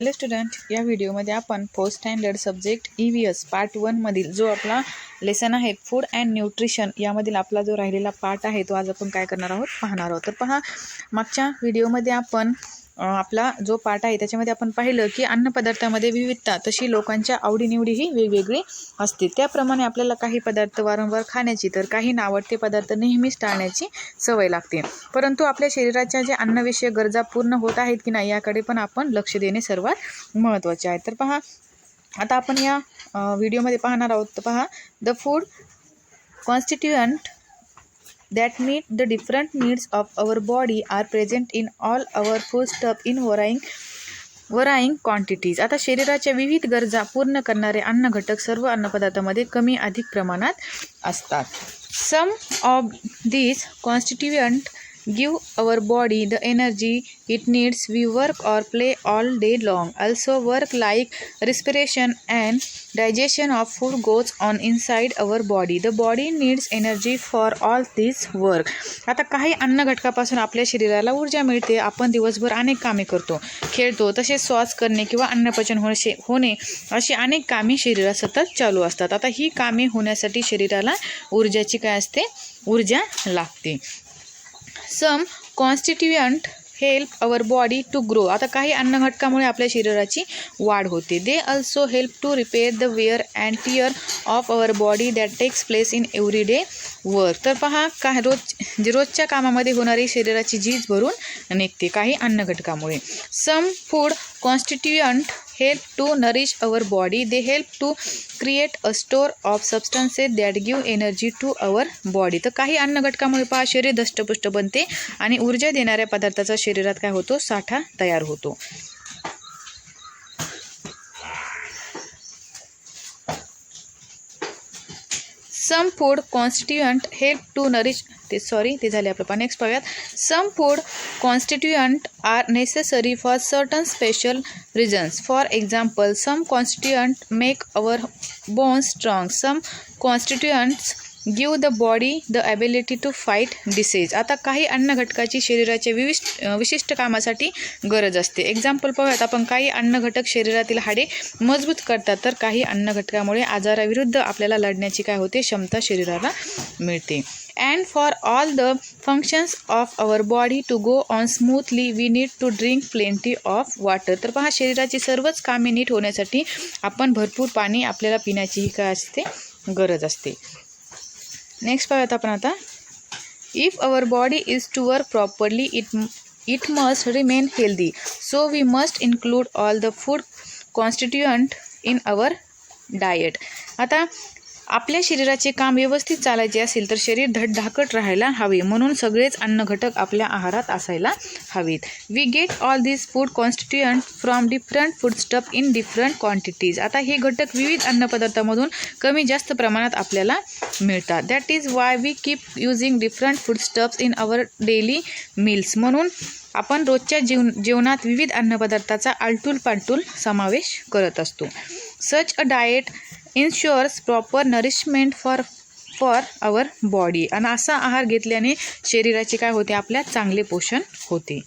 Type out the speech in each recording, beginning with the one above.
Hello student, या व्हिडिओमध्ये आपण 4th standard subject EVS part 1 मधील जो आपला लेसन आहे फूड अँड न्यूट्रिशन यामधील आपला जो राहिलेला पार्ट आहे तो आज आपण काय करणार आहोत पाहणार आहोत. तर पहा, मागच्या व्हिडिओमध्ये आपण आपला जो पार्ट आहे त्याच्यामध्ये आपण पाहिलं की अन्नपदार्थामध्ये विविधता तशी लोकांच्या आवडीनिवडीही वेगवेगळी असते. त्याप्रमाणे आपल्याला काही पदार्थ वारंवार खाण्याची तर काही नावडते पदार्थ नेहमीच टाळण्याची सवय लागते. परंतु आपल्या शरीराच्या ज्या अन्नविषयक गरजा पूर्ण होत आहेत की नाही याकडे पण आपण लक्ष देणे सर्वात महत्त्वाचे आहे. तर पहा, आता आपण या व्हिडिओमध्ये पाहणार आहोत. तर पहा, the food constituent that meet the different needs of our body are present in all our foodstuff in varying quantities. आता शरीराच्या विविध गरजा पूर्ण करणारे अन्न घटक सर्व अन्नपदार्थामध्ये कमी अधिक प्रमाणात असतात. Some of these constituents give our body the energy it needs. We work or play all day long. Also work like respiration and digestion of food goes on inside our body. The body needs energy for all this work. आता काही अन्न घटकापासून आपल्या शरीराला ऊर्जा मिळते. आपण दिवसभर अनेक कामे करतो, खेळतो, तसेच श्वास करणे किंवा अन्नपचन होणे अशी अनेक कामे शरीरात सतत चालू असतात. आता ही कामे होण्यासाठी शरीराला ऊर्जाची काय असते? ऊर्जा लागते. Some constituent help our body to grow. आता काही अन्न घटकामुळे आपल्या शरीराची वाढ होते. They also help to repair the wear and tear of our body that takes place in everyday work. तर पहा, रोजच्या कामामध्ये होणारी शरीराची झीज भरून निघते काही अन्न घटकामुळे. Some food constituent help to nourish our body. They help to create a store of substances that give energy to our body. तर काही अन्न घटकामुळे पहा शरीर धष्टपुष्ट बनते आणि ऊर्जा देणाऱ्या पदार्थाचा शरीरात काय होतो? साठा तयार होतो. Some food constituent help to nourish ते झाले आपलं. नेक्स्ट पाहूयात. Some food constituent are necessary for certain special reasons. For example, some constituent make our bones strong. Some constituents give the body the ability to fight disease. आता काही अन्न घटकाची शरीराच्या विशिष्ट कामासाठी गरज असते. एक्झाम्पल पाहूयात आपण. काही अन्न घटक शरीरातील हाडे मजबूत करतात, तर काही अन्न घटकामुळे आजाराविरुद्ध आपल्याला लढण्याची काय होते? क्षमता शरीराला मिळते. And for all the functions of our body to go on smoothly, we need to drink plenty of water. तर पहा, शरीराची सर्वच कामे नीट होण्यासाठी आपण भरपूर पाणी आपल्याला पिण्याची काय असते? गरज असते. नेक्स्ट पाहूयात आपण आता. If our body is to work properly it must remain healthy. So we must include all the food constituent in our diet. आता आपल्या शरीराचे काम व्यवस्थित चालायचे असेल तर शरीर धडधाकट राहायला हवे, म्हणून सगळेच अन्न घटक आपल्या आहारात असायला हवेत. We get all this food constituent from different foodstuff in different quantities. आता हे घटक विविध अन्नपदार्थामधून कमी जास्त प्रमाणात आपल्याला मिळतात. That is why we keep using different foodstuffs in our daily meals. म्हणून आपण रोजच्या जेवणात विविध अन्नपदार्थाचा आलटूल पालटूल समावेश करत असतो. Such a diet ensures proper nourishment for our body. आणि असा आहार घेतल्याने शरीराचे काय होते? आपल्या चांगले पोषण होते.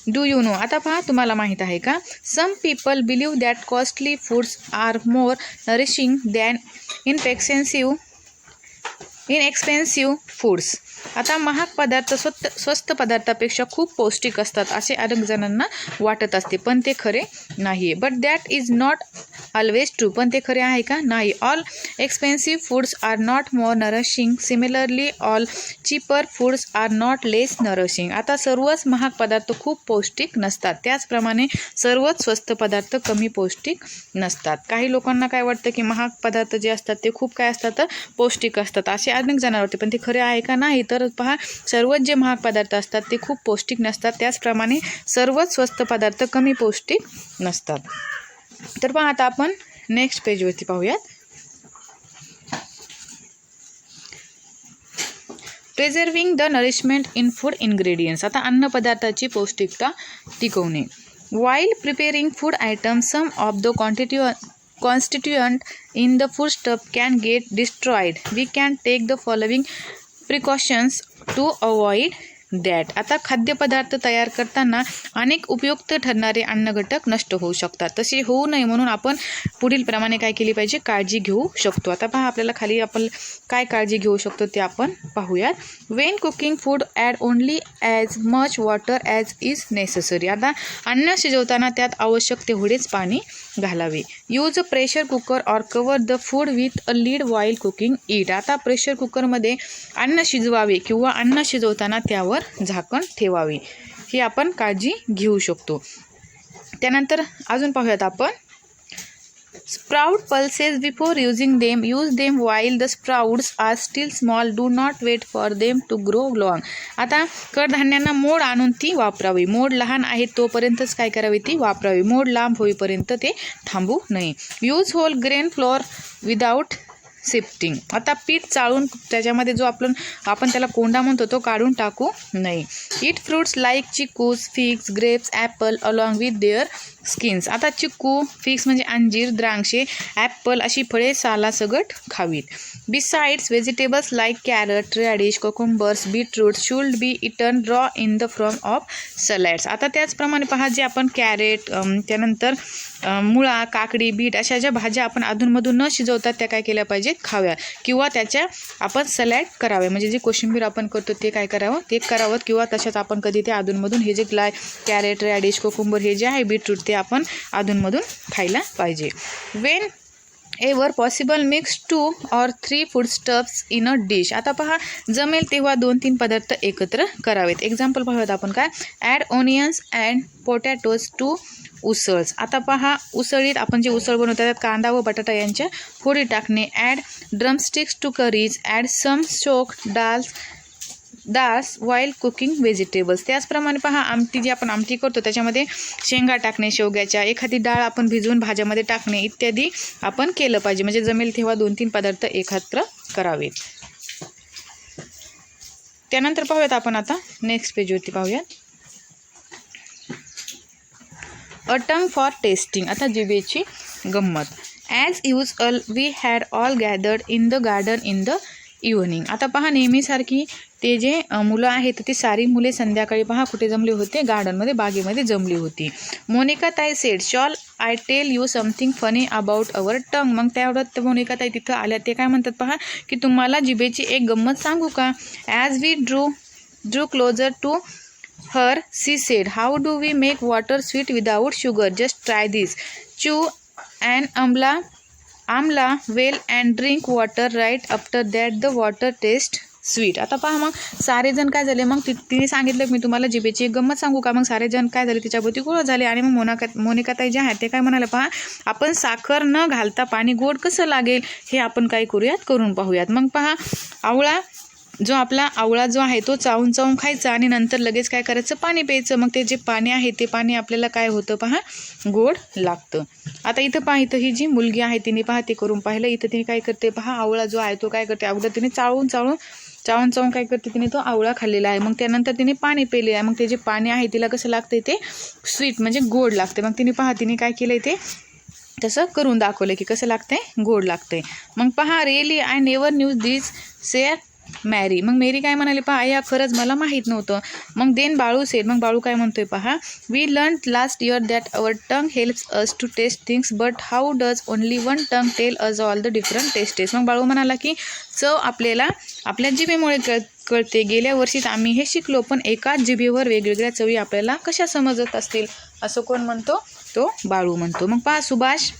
Do you know. आता पहा, तुम्हाला माहीत आहे का? Some people believe that costly foods are more nourishing than inexpensive foods. आता महाग पदार्थ स्वस्त पदार्थापेक्षा खूप पौष्टिक असतात असे अनेक जणांना वाटत असते, पण ते खरे नाही. But that is not always true. पण ते खरे आहे का? नाही. All expensive foods are not more nourishing. Similarly all cheaper foods are not less nourishing. आता सर्वच महाग पदार्थ खूप पौष्टिक नसतात, त्याचप्रमाणे सर्वच स्वस्त पदार्थ कमी पौष्टिक नसतात. काही लोकांना काय वाटतं की महाग पदार्थ जे असतात ते खूप काय असतात? पौष्टिक असतात असे अनेक जणांना वाटते, पण ते खरे आहे का? नाही. तर पहा, सर्वच जे महाग पदार्थ असतात ते खूप पौष्टिक नसतात, त्याचप्रमाणे सर्वच स्वस्त पदार्थ कमी पौष्टिक नसतात. तर पहा, आता आपण नेक्स्ट पेजवरती पाहूयात. Preserving the nourishment in food ingredients. आता अन्नपदार्थाची पौष्टिकता टिकवणे. While preparing food item some of the constituent in the foodstuff can get destroyed. We can take the following precautions to avoid that. आता खाद्यपदार्थ तयार करताना अनेक उपयुक्त ठरणारे अन्नघटक नष्ट होऊ शकतात. तसे होऊ नये म्हणून आपण पुढील प्रमाणे काय केली पाहिजे, काळजी घेऊ शकतो. आता पहा आपल्याला खाली आपण काय काळजी घेऊ शकतो ते आपण पाहूयात. When cooking food add only as much water as is necessary. आता अन्न शिजवताना त्यात आवश्यक तेवढेच पाणी घालावे. Use a pressure cooker or cover the food with a lid while cooking it. आता प्रेशर कुकरमध्ये अन्न शिजवावे किंवा अन्न शिजवताना त्यावर झाकण ठेवावे. ही आपण काळजी घेऊ शकतो. त्यानंतर अजून पाहूयात आपण. Sprout pulses before using them. Use them while the sprouts are still small. Do not wait for them to grow long. आता कडधान्यांना मोड आणून ती वापरावी. मोड लहान आहेत तोपर्यंतच काय करावी, ती वापरावी. मोड लांब होईपर्यंत ते थांबू नये. Use whole grain flour without sifting. आता पीठ चाळून त्याच्यामध्ये जो आपण त्याला कोंडा म्हणतो तो काढून टाकू नये. Eat fruits like chikoos, figs, grapes, apple along with their skins. आता चिकू, फिग्स म्हणजे अंजीर, द्राक्षे, ॲपल अशी फळे सालासगट खावीत. Besides vegetables like carrot, radish, cucumbers, beetroot should be eaten raw in the form of salads. आता त्याचप्रमाणे पहा जे आपण कॅरेट, त्यानंतर मुळा, काकडी, बीट अशा ज्या भाज्या आपण अधूनमधून न शिजवतात त्या काय केल्या पाहिजेत, खाव्या किंवा त्याच्या आपण सलॅड करावे. म्हणजे जे कोशिंबीर आपण करतो ते काय करावं, ते करावं किंवा तशाच आपण कधी ते अधूनमधून हे जे कॅरेट, रॅडिश, कोकुंबर हे जे आहे बीटरूट ते आपण अधूनमधून खायला पाहिजे. Whenever possible mix 2 or 3 foodstuffs in a dish. आता पहा जमेल तेव्हा 2-3 पदार्थ एकत्र करावेत. एक्झाम्पल पाहूयात आपण काय. Add onions and potatoes to usals. आता पहा उसळीत आपण जे उसळ बनवतो त्यात कांदा व बटाटा यांच्या फोडी टाकणे. Add drumsticks to curries. Add some soaked dals while cooking vegetables. त्याचप्रमाणे पहा आमटी जी आपण आमटी करतो त्याच्यामध्ये शेंगा टाकणे, शेवग्याच्या, एखादी डाळ आपण भिजवून भाज्यामध्ये टाकणे इत्यादी आपण केलं पाहिजे. म्हणजे जमेल तेव्हा 2-3 पदार्थ एकत्र करावेत. त्यानंतर पाहूयात आपण आता नेक्स्ट पेजवरती पाहूयात. A tongue for tasting. आता जिभेची गंमत. As usual we had all gathered in the garden in the evening. आता पहा नेहमीसारखी ते जे मुलं आहेत ती सारी मुले संध्याकाळी पहा कुठे जमली होते, गार्डनमध्ये, बागेमध्ये जमली होती. मोनिका ताई said shall I tell you something funny about our tongue. मग त्यावेळेत मोनिका ताई तिथं आल्या. ते काय म्हणतात पहा की तुम्हाला जिभेची एक गंमत सांगू का. As we drew closer to her she said how do we make water sweet without sugar. Just try this. Chew and amla well and drink water right after that the water taste sweet. आता पहा मग सारे जण काय झाले, मग तिने सांगितलं मी तुम्हाला जिभेची एक गंमत सांगू का. मग सारे जण काय झाले तिच्याभोवती गोळा झाले आणि मग मोनिकाताई जे आहेत ते काय म्हणाले पहा आपण साखर न घालता पाणी गोड कसं लागेल हे आपण काय करूयात, करून पाहूयात. मग पहा आवळा जो आहे तो चावून खायचा आणि नंतर लगेच काय करायचं, पाणी प्यायचं. मग ते जे पाणी आहे ते पाणी आपल्याला काय होतं पहा, गोड लागतं. आता इथं पहा, इथं ही जी मुलगी आहे तिने पहा ते करून पाहिलं. इथं तिने काय करते पहा, आवळा जो आहे तो काय करते, अगोदर तिने चावून काय करते, तिने तो आवळा खाल्लेला आहे. मग त्यानंतर तिने पाणी पेले आहे. मग ते जे पाणी आहे तिला कसं लागतं ते स्वीट म्हणजे गोड लागते. मग तिने काय केलं ते तसं करून दाखवलं की कसं लागतंय, गोड लागतंय. मग पहा really I never news this share मॅरी. मग मेरी काय म्हणाली पहा, या खरंच मला माहीत नव्हतं. मग देन बाळू सेड. मग बाळू काय म्हणतोय पहा, we learn last year that our tongue helps us to taste things but how does only one tongue tell us all the different tastes. मग बाळू म्हणाला की चव आपल्याला आपल्या जिभेमुळे कळते. गेल्या वर्षीच आम्ही हे शिकलो, पण एकाच जिभेवर वेगवेगळ्या चवी आपल्याला कशा समजत असतील, असं कोण म्हणतो, तो बाळू म्हणतो. मग पहा सुभाष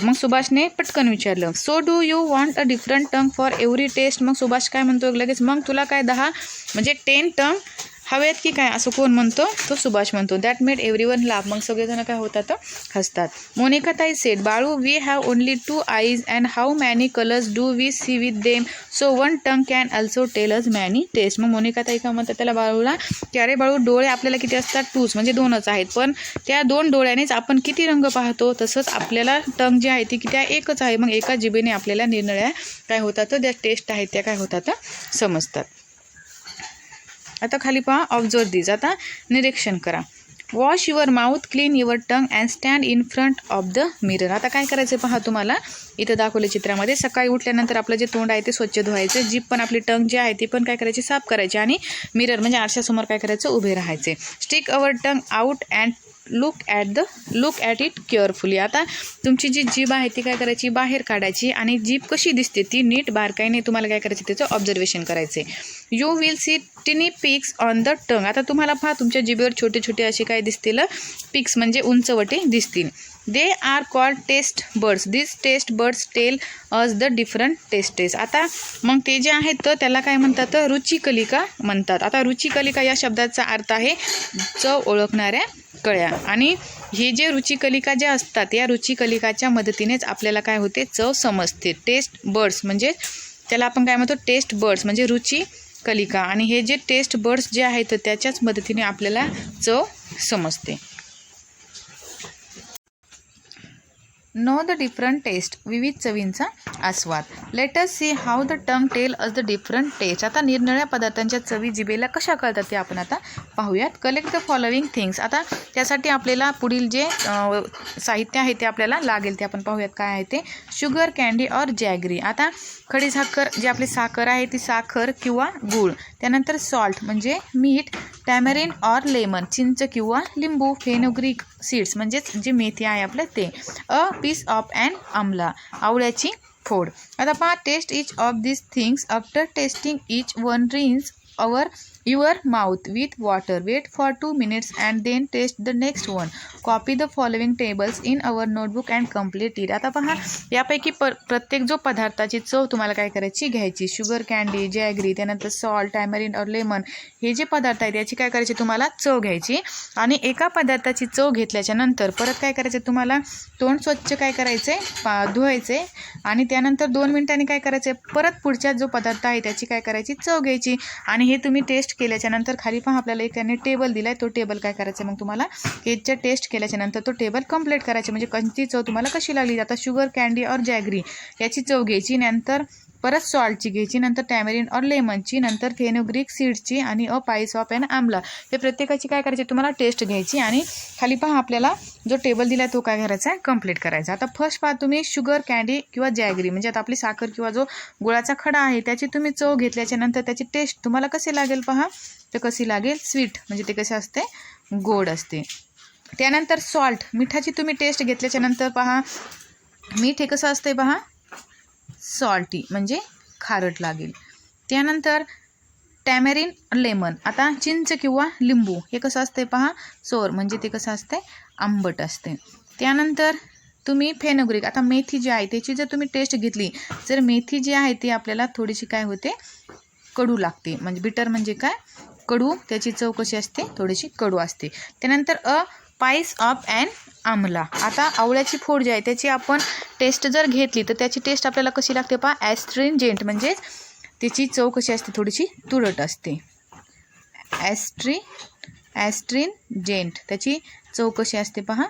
मग सुभाषने पटकन विचारलं, so do you want a different tongue for every taste. मग सुभाष काय म्हणतो लगेच, मग तुला काय 10 म्हणजे 10 टंग हवेत की काय, असं कोण म्हणतो, तो सुभाष म्हणतो. That made everyone laugh. मग सगळेजण काय होतात, हसतात. मोनिका ताई said, Balu we have only 2 eyes and how many colours do we see with them, so one tongue can also tell us many taste. मग मोनिका ताई काय म्हणतात त्याला बाळूला, की अरे बाळू डोळे आपल्याला किती असतात, 2 म्हणजे 2च आहेत, पण त्या 2 डोळ्यानेच आपण किती रंग पाहतो, तसंच आपल्याला टंग जी आहे ती किती एकच आहे. मग एका जिभेने आपल्याला निरनिळ्या काय होतात, त्या टेस्ट आहेत त्या काय होतात, समजतात. आता खाली पहा ऑब्झर्व दिस. आता निरीक्षण करा. Wash your mouth, clean your tongue and stand in front of the mirror. आता काय करायचं पहा, तुम्हाला इथं दाखवलं चित्रामध्ये. सकाळी उठल्यानंतर आपलं जे तोंड आहे ते स्वच्छ धुवायचं, जीभ पण आपली टंग जी आहे ती पण काय करायची, साफ करायची आणि मिरर म्हणजे आरशासमोर काय करायचं, उभे राहायचे. Stick our tongue out and look at it carefully. आता तुमची जी जीभ आहे ती काय करायची, बाहेर काढायची आणि जीभ कशी दिसते ती नीट बारकाईने तुम्हाला काय करायचं, त्याचं ऑब्झर्वेशन करायचे. यू विल सी टिनी पिक्स ऑन द टंग. आता तुम्हाला पहा तुमच्या जिभेवर छोटे छोटे असे काय दिसतील, पिक्स म्हणजे उंचवटे दिसतील. They are called taste buds. This taste buds tell us the different tastes. आता मग ते जे आहेत तर त्याला काय म्हणतात, रुचिकलिका म्हणतात. आता रुचिकलिका या शब्दाचा अर्थ आहे चव ओळखणाऱ्या कळ्या. आणि हे जे रुचिकलिका ज्या असतात या रुचिकलिकाच्या मदतीनेच आपल्याला काय होते, चव समजते. टेस्ट बर्ड्स म्हणजे त्याला आपण काय म्हणतो, टेस्ट बर्ड्स म्हणजे रुचिकलिका. आणि हे जे टेस्ट बर्ड्स जे आहेत त्याच्याच मदतीने आपल्याला चव समजते. Know the different taste. विविध चवींचा आस्वाद. Let us see how the tongue tell us the different taste. आता निरनिराळ्या पदार्थांच्या चवी जिभेला कशा कळतात ते आपण आता पाहूयात. Collect the following things. आता त्यासाठी आपल्याला पुढील जे साहित्य आहे ते आपल्याला लागेल ते आपण पाहूयात काय आहे ते. शुगर, कँडी और जॅगरी. आता खडी साखर, जी आपली साखर आहे ती साखर किंवा गूळ. त्यानंतर सॉल्ट म्हणजे मीठ. टॅमरिन और लेमन, चिंच किंवा लिंबू. फेनुग्रीक सीड्स म्हणजेच जे मेथी आहे आपलं ते. अ पीस ऑफ अँड आमला, आवळ्याची फोड. आता पहा, taste each of this things. After tasting each one rinse your mouth with water. Wait for 2 minutes and then taste the next one. Copy the following tables in our notebook and complete it. आता पहा, यापैकी प्रत्येक जो पदार्थाची चव तुम्हाला काय करायची, घ्यायची. शुगर, कँडी, जॅगरी, त्यानंतर सॉल्ट, टॅमरिन और लेमन हे जे पदार्थ आहेत याची काय करायची, तुम्हाला चव घ्यायची. आणि एका पदार्थाची चव घेतल्याच्या नंतर परत काय करायचं, तुम्हाला तोंड स्वच्छ काय करायचे, धुवायचे. आणि त्यानंतर 2 मिनिटांनी काय करायचे, परत पुढच्या जो पदार्थ आहे त्याची काय करायची, चव घ्यायची. आणि हे तुम्ही टेस्ट केल्याच्या नंतर खाली पहा आपल्याला एक त्याने टेबल दिलाय, तो टेबल काय करायचं, मग तुम्हाला केकच्या टेस्ट केल्याच्या नंतर तो टेबल कंप्लीट करायचे. म्हणजे कोणती चव तुम्हाला कशी लागली. आता शुगर, कँडी और जॅगरी याची चव घ्यायची, नंतर परत सॉल्टची घ्यायची, नंतर टॅमरिन और लेमनची, नंतर फेनुग्रीक सीड्सची आणि अ पाईस ऑफ अँड आमला. हे प्रत्येकाची काय करायची, तुम्हाला टेस्ट घ्यायची. आणि खाली पहा आपल्याला जो टेबल दिला तो काय करायचा आहे, कंप्लीट करायचा. आता फर्स्ट पहा तुम्ही शुगर, कँडी किंवा जॅगरी म्हणजे आता आपली साखर किंवा जो गुळाचा खडा आहे त्याची तुम्ही चव घेतल्याच्या नंतर त्याची टेस्ट तुम्हाला कशी लागेल पहा, तर कशी लागेल, स्वीट म्हणजे ते कसे असते, गोड असते. त्यानंतर सॉल्ट, मिठाची तुम्ही टेस्ट घेतल्याच्या नंतर पहा मीठ हे कसं असते पहा, सॉल्टी म्हणजे खारट लागेल. त्यानंतर टॅमरिन, लेमन, आता चिंच किंवा लिंबू हे कसं असते पहा, सोर म्हणजे ते कसं असते, आंबट असते. त्यानंतर तुम्ही फेनुग्रीक, आता मेथी जी आहे त्याची जर तुम्ही टेस्ट घेतली, जर मेथी जी आहे ती आपल्याला थोडीशी काय होते, कडू लागते. म्हणजे बिटर म्हणजे काय, कडू, त्याची चव कशी असते, थोडीशी कडू असते. त्यानंतर अ पाईस ऑफ अँड आमला. आता आवळ्याची फोड जी आहे त्याची आपण टेस्ट जर घेतली तर त्याची टेस्ट आपल्याला कशी लागते पहा, ॲस्ट्रिंजेंट म्हणजे त्याची चव कशी असते, थोडीशी तुरट असते. ॲस्ट्रिंजेंट त्याची चव कशी असते पहा,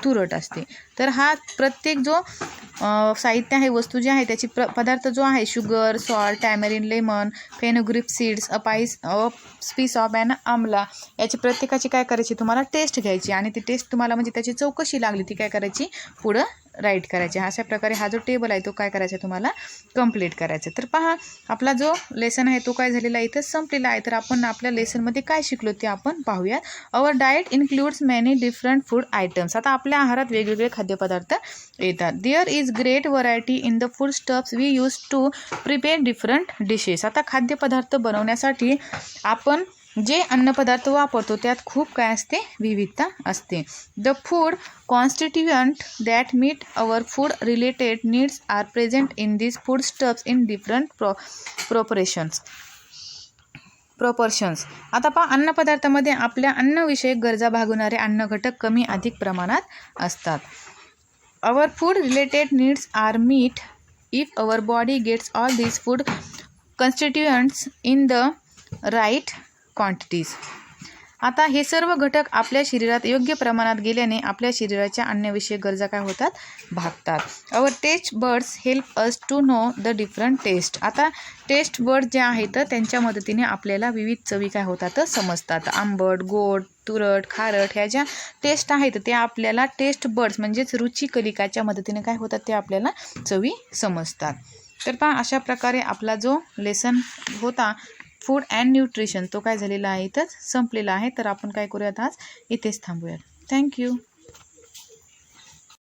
तुरट असते. तर हा प्रत्येक जो साहित्य आहे, वस्तू जी आहे त्याची पदार्थ जो आहे, sugar, salt, tamarind, lemon, fenugreek seeds, a piece of and amla, याची प्रत्येकाची काय करायची, तुम्हाला टेस्ट घ्यायची. आणि ती टेस्ट तुम्हाला म्हणजे त्याची चव कशी लागली ती काय करायची, पुढं राईट करायची. अशा प्रकारे हा जो टेबल आहे तो काय करायचा, तुम्हाला कंप्लीट करायचा. तर पहा आपला जो लेसन आहे तो काय झालेला आहे, इथं संपलेला आहे. तर आपण आपल्या लेसनमध्ये काय शिकलो ते आपण पाहूयात. Our diet includes many different food items. आता आपल्या आहारात वेगवेगळे खाद्यपदार्थ येतात. There is great variety in the food stuffs we use to prepare different dishes. आता खाद्यपदार्थ बनवण्यासाठी आपण जे अन्नपदार्थ वापरतो त्यात खूप काय असते, विविधता असते. The food constituent that meet our food related needs are present in this food stuffs in different proportions. आता पहा अन्नपदार्थामध्ये आपल्या अन्नविषयक गरजा भागवणारे अन्न घटक कमी अधिक प्रमाणात असतात. Our food related needs are met if our body gets all this food constituents in the right quantities. आता हे सर्व घटक आपल्या शरीरात योग्य प्रमाणात गेल्याने आपल्या शरीराच्या अन्नविषयक गरजा काय होतात, भागतात. Our taste buds help us to know the different taste. आता टेस्ट बर्ड जे आहेत त्यांच्या मदतीने आपल्याला विविध चवी काय होतात समजतात. आंबट, गोड, तुरट, खारट ह्या ज्या टेस्ट आहेत त्या आपल्याला टेस्ट बर्ड्स म्हणजेच रुचिकलिकाच्या मदतीने काय होतात ते आपल्याला चवी समजतात. तर पहा अशा प्रकारे आपला जो लेसन होता फूड अँड न्यूट्रिशन तो काय झालेला आहे, इथंच संपलेला आहे. तर आपण काय करूयात आज इथेच थांबूयात. थँक्यू.